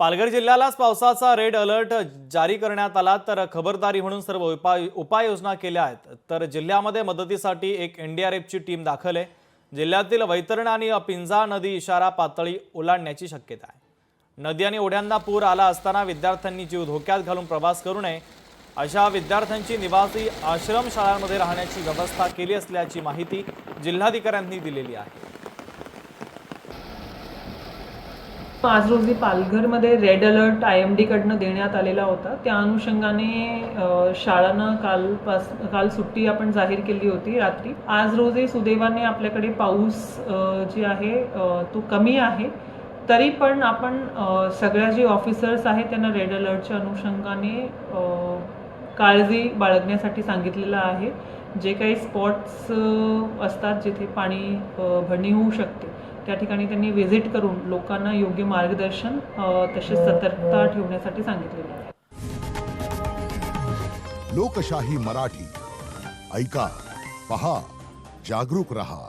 पालघर जिल्ह्यालाच पावसाचा red alert जारी करण्यात आला, तर खबरदारी म्हणून सर्व उपाययोजना केल्या आहेत। तर जिल्ह्यामध्ये मदतीसाठी एक एनडीआरएफची टीम दाखल आहे। जिल्ह्यातील वैतरणा आणि पिंजा नदी इशारा पातळी ओलांडण्याची शक्यता आहे। नदी आणि ओढ्यांना पूर आला असताना विद्यार्थ्यांनी जीव धोक्यात घालून प्रवास करू नये, अशा विद्यार्थ्यांची निवासी आश्रम शाळांमध्ये राहण्याची व्यवस्था केली असल्याची माहिती जिल्हाधिकाऱ्यांनी दिलेली आहे। आज रोजी पालघरमध्ये रेड अलर्ट IMD कडनं देण्यात आलेला होता। त्या अनुषंगाने शाळांना काल सुट्टी आपण जाहीर केली होती रात्री। आज रोजी सुदैवाने आपल्याकडे पाऊस जी आहे तो कमी आहे, तरी पण आपण सगळ्या जे ऑफिसर्स आहेत त्यांना रेड अलर्टच्या अनुषंगाने काळजी बाळगण्यासाठी सांगितलेलं आहे। जे काही स्पॉट्स असतात जिथे पाणी भरणी होऊ शकते त्या ठिकाणी त्यांनी व्हिजिट करून लोकांना योग्य मार्गदर्शन तसेच सतर्कता ठेवण्यासाठी सांगितलेलं आहे। लोकशाही मराठी ऐका, पहा, जागरूक रहा।